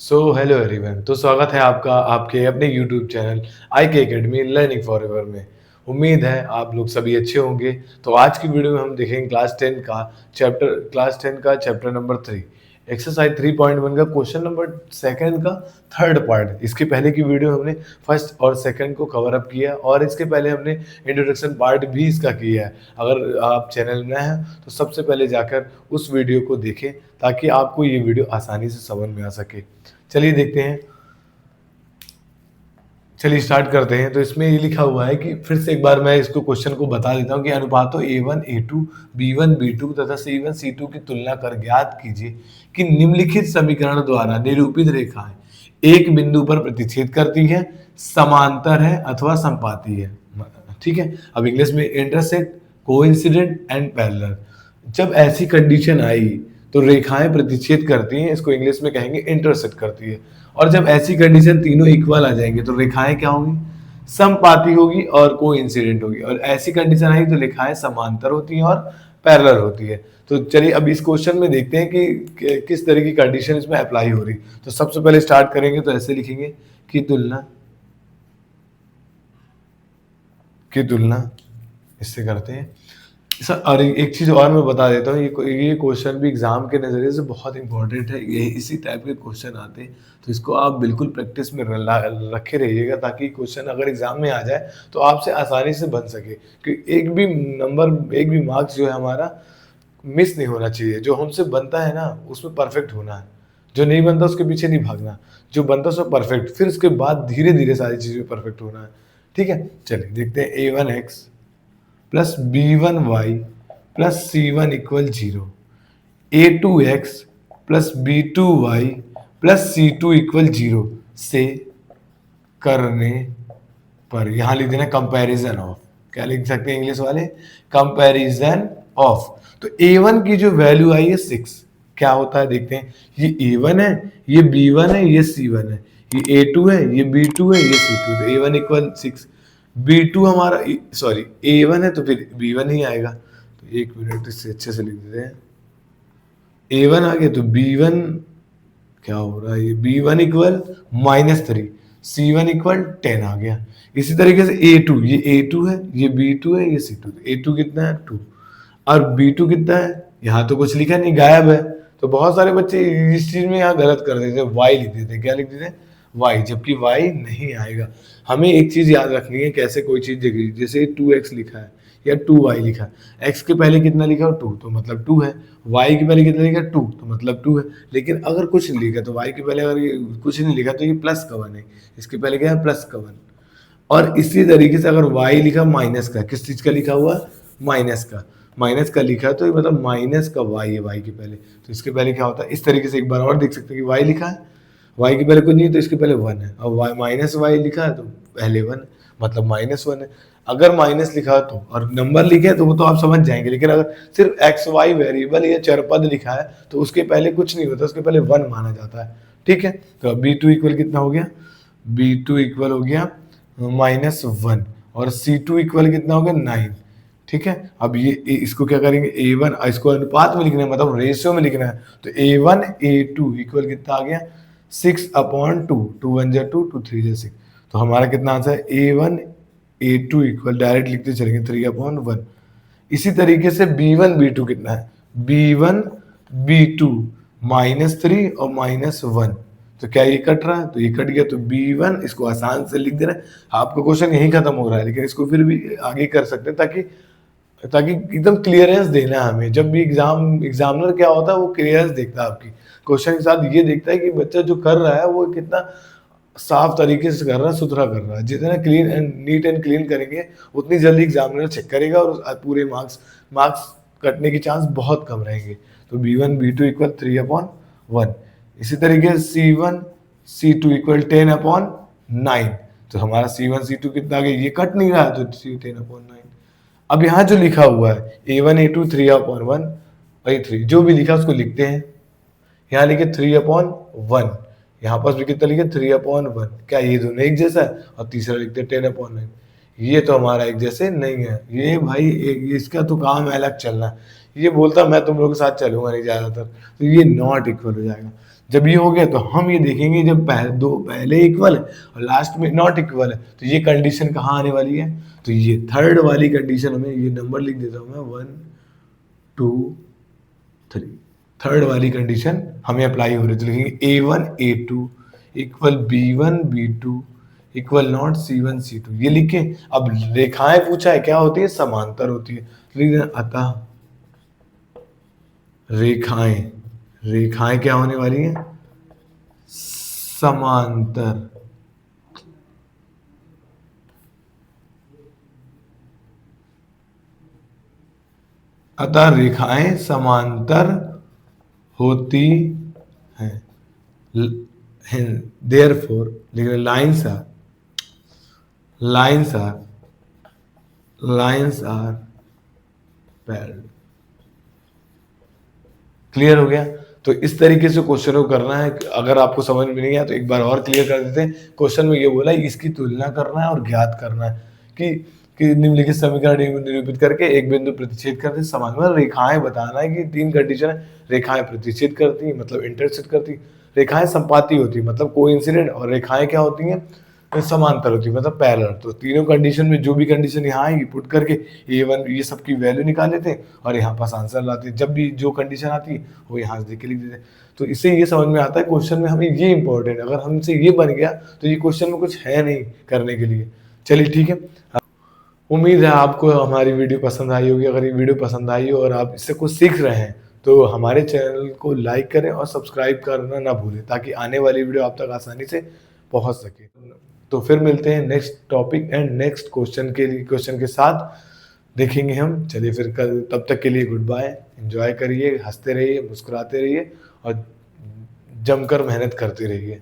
Hello everyone. तो स्वागत है आपका आपके अपने यूट्यूब चैनल आई के अकेडमी लर्निंग फॉर एवर में। उम्मीद है आप लोग सभी अच्छे होंगे। तो आज की वीडियो में हम देखेंगे क्लास 10 का चैप्टर नंबर 3, एक्सरसाइज 3.1 का क्वेश्चन नंबर सेकंड का थर्ड पार्ट। इसके पहले की वीडियो हमने फर्स्ट और सेकंड को कवर अप किया और इसके पहले हमने इंट्रोडक्शन पार्ट भी इसका किया है। अगर आप चैनल में हैं तो सबसे पहले जाकर उस वीडियो को देखें ताकि आपको ये वीडियो आसानी से समझ में आ सके। चलिए देखते हैं। चलिए स्टार्ट करते हैं। तो इसमें ये लिखा हुआ है कि फिर से एक बार मैं इसको क्वेश्चन को बता देता हूँ कि अनुपातों A1 A2 B1 B2 तथा C1 C2 की तुलना कर ज्ञात कीजिए कि निम्नलिखित समीकरण द्वारा निरूपित रेखाएं एक बिंदु पर प्रतिच्छेद करती है, समांतर है अथवा संपाती है। ठीक है। अब इंग्लिश में इंटरसेक्ट, कोइंसिडेंट एंड पैरेलल। जब ऐसी कंडीशन आई तो रेखाएं प्रतिच्छेद करती हैं, इसको इंग्लिश में कहेंगे इंटरसेक्ट करती है। और जब ऐसी कंडीशन तीनों इक्वल आ जाएंगे तो रेखाएं क्या होंगी? समपाती होगी और कोइंसिडेंट होगी। और ऐसी कंडीशन आई तो रेखाएं समांतर होती हैं और पैरेलल होती है। तो चलिए अब इस क्वेश्चन में देखते हैं कि किस तरह की कंडीशन इसमें अप्लाई हो रही। तो सबसे पहले स्टार्ट करेंगे तो ऐसे लिखेंगे कि तुलना इससे करते हैं सर। और एक चीज़ और मैं बता देता हूँ, ये क्वेश्चन भी एग्जाम के नज़रिए से बहुत इंपॉर्टेंट है। ये इसी टाइप के क्वेश्चन आते हैं, तो इसको आप बिल्कुल प्रैक्टिस में रखे रहिएगा ताकि क्वेश्चन अगर एग्जाम में आ जाए तो आपसे आसानी से बन सके। कि एक भी मार्क्स जो है हमारा मिस नहीं होना चाहिए। जो हमसे बनता है ना उसमें परफेक्ट होना है, जो नहीं बनता उसके पीछे नहीं भागना, जो बनता है उसमें परफेक्ट, फिर उसके बाद धीरे धीरे सारी चीज़ें परफेक्ट होना है। ठीक है। चलिए देखते हैं A1x plus B1y plus C1 equal 0, A2x plus B2y plus C2 equal 0 से करने पर यहां लिख देना कंपैरिजन ऑफ। क्या लिख सकते हैं इंग्लिश वाले? Comparison of. तो A1 की जो वैल्यू आई है 6, क्या होता है देखते हैं। ये A1 है, ये B1 है, ये C1 है, ये A2 है, ये B2 है, ये C2। तो A1 इक्वल 6, B2 हमारा सॉरी A1 है तो फिर B1 ही आएगा। तो एक मिनट इससे अच्छे से लिख देते हैं। A1 आ गया तो B1 क्या हो रहा है, ये B1 इक्वल -3, C1 इक्वल 10 आ गया। इसी तरीके से A2, ये A2 है, ये B2 है, ये C2। तो A2 कितना है 2 और B2 कितना है, यहाँ तो कुछ लिखा नहीं, गायब है। तो बहुत सारे बच्चे इस चीज में यहाँ गलत कर देते हैं, Y लिख देते हैं। क्या लिख देते हैं? Y, जबकि Y नहीं आएगा। हमें एक चीज याद रखनी है, कैसे कोई चीज दिखेगी। जैसे 2x लिखा है या 2y लिखा है, x के पहले कितना लिखा हो 2 तो मतलब 2 है, y के पहले कितना लिखा 2 तो मतलब 2 है। लेकिन अगर कुछ नहीं लिखा तो y के पहले अगर ये कुछ नहीं लिखा तो ये प्लस का 1 है, इसके पहले क्या है प्लस का 1। और इसी तरीके से अगर y लिखा माइनस का, किस चीज का लिखा हुआ? माइनस का लिखा तो ये मतलब माइनस का y है y के पहले, तो इसके पहले क्या होता है। इस तरीके से एक बार और देख सकते हैं कि y लिखा है, y के पहले कुछ नहीं है तो इसके पहले 1 है। और y माइनस y लिखा है तो पहले 1 मतलब -1 है। अगर माइनस लिखा तो और नंबर लिखे है तो वो तो आप समझ जाएंगे। लेकिन अगर सिर्फ एक्स वाई वेरिएबल या चरपद लिखा है तो उसके पहले कुछ नहीं होता, उसके पहले 1 माना जाता है। ठीक है। तो अब B2 इक्वल कितना हो गया? B2 इक्वल हो गया -1 और C2 इक्वल कितना हो गया 9। ठीक है। अब ये इसको क्या करेंगे A1, इसको अनुपात में लिखना है मतलब रेशियो में लिखना है। तो A1 A2 इक्वल कितना आ गया 6/2, 2 1 जा 2, 2 3 जा 6। तो हमारा कितना आंसर है A1 A2 इक्वल डायरेक्ट लिखते चलेंगे 3/1। इसी तरीके से B1 B2 कितना है? B1 B2 -3 और -1। तो क्या ये कट रहा है? तो ये कट गया। तो B1 इसको आसान से लिख दे रहा है। आपका क्वेश्चन यहीं खत्म हो रहा है, लेकिन इसको फिर भी आगे कर सकते हैं ताकि ताकि एकदम क्लियरेंस देना है हमें। जब भी एग्जामिनर क्या होता है वो क्लियरेंस देखता है आपकी क्वेश्चन के साथ, ये देखता है कि बच्चा जो कर रहा है वो कितना साफ तरीके से कर रहा है, सुथरा कर रहा है। जितना clean and neat and clean करेंगे उतनी जल्दी एग्जामिनर चेक करेगा और पूरे मार्क्स कटने की चांस बहुत कम रहेंगे। तो B1 B2 इक्वल 3/1। इसी तरीके से C1 C2 इक्वल 10/9। तो हमारा C1 C2 कितना आ गया? ये कट नहीं रहा है तो 10/9। अब यहाँ जो लिखा हुआ है A1 A2 3/1 भाई 3 जो भी लिखा उसको लिखते हैं। यहाँ लिखे 3/1, यहाँ पास भी कितना लिखे 3/1। क्या ये दोनों एक जैसा है? और तीसरा लिखते 10/9। ये तो हमारा एक जैसे नहीं है। ये भाई इसका तो काम है अलग चलना। ये बोलता मैं तुम लोगों के साथ चलूंगा नहीं ज्यादातर, तो ये नॉट इक्वल हो जाएगा। जब ये हो गया तो हम ये देखेंगे जब दो पहले इक्वल है और लास्ट में नॉट इक्वल है तो ये कंडीशन कहाँ आने वाली है, तो ये थर्ड वाली कंडीशन हमें ये नंबर लिख देता हूँ मैं 1 2 3, थर्ड वाली कंडीशन हमें अप्लाई हो रही है तो लिखेंगे A1 A2 equal B1 B2 equal not C1 C2 ये लिखे। अब रेखाएं पूछा है क्या होती है, समांतर होती है, तो लिख देना अतः रेखाएं, रेखाएं क्या होने वाली है, समांतर। अतः रेखाएं समांतर होती हैं, therefore lines are lines are lines are paired। Clear हो गया। तो इस तरीके से क्वेश्चन को करना है। अगर आपको समझ में नहीं आया तो एक बार और क्लियर कर देते हैं। क्वेश्चन में ये बोला इसकी तुलना करना है और ज्ञात करना है कि निम्नलिखित समीकरण निरूपित करके एक बिंदु प्रतिच्छेद करते समान, मतलब रेखाएं बताना है कि तीन कंडीशन है, रेखाएं प्रतिच्छेद करती मतलब इंटरसेक्ट करती, रेखाएं संपाती होती मतलब कोइंसिडेंट, और रेखाएं क्या होती हैं, समांतर होती है मतलब पैरेलल। तो तीनों कंडीशन में जो भी कंडीशन यहाँ आएगी पुट करके A1 ये सब की वैल्यू निकाल लेते हैं और यहाँ पास आंसर लाते हैं। जब भी जो कंडीशन आती है वो यहाँ से देख के लिख देते हैं। तो इससे ये समझ में आता है क्वेश्चन में हमें ये इंपॉर्टेंट है, अगर हमसे ये बन गया तो ये क्वेश्चन में कुछ है नहीं करने के लिए। चलिए ठीक है, उम्मीद है आपको हमारी वीडियो पसंद आई होगी। अगर ये वीडियो पसंद आई हो और आप इससे कुछ सीख रहे हैं तो हमारे चैनल को लाइक करें और सब्सक्राइब करना ना भूलें ताकि आने वाली वीडियो आप तक आसानी से पहुंच सके। तो फिर मिलते हैं next topic and next question के साथ देखेंगे हम। चलिए फिर कल, तब तक के लिए गुड बाय। एंजॉय करिए, हंसते रहिए, मुस्कुराते रहिए और जमकर मेहनत करते रहिए।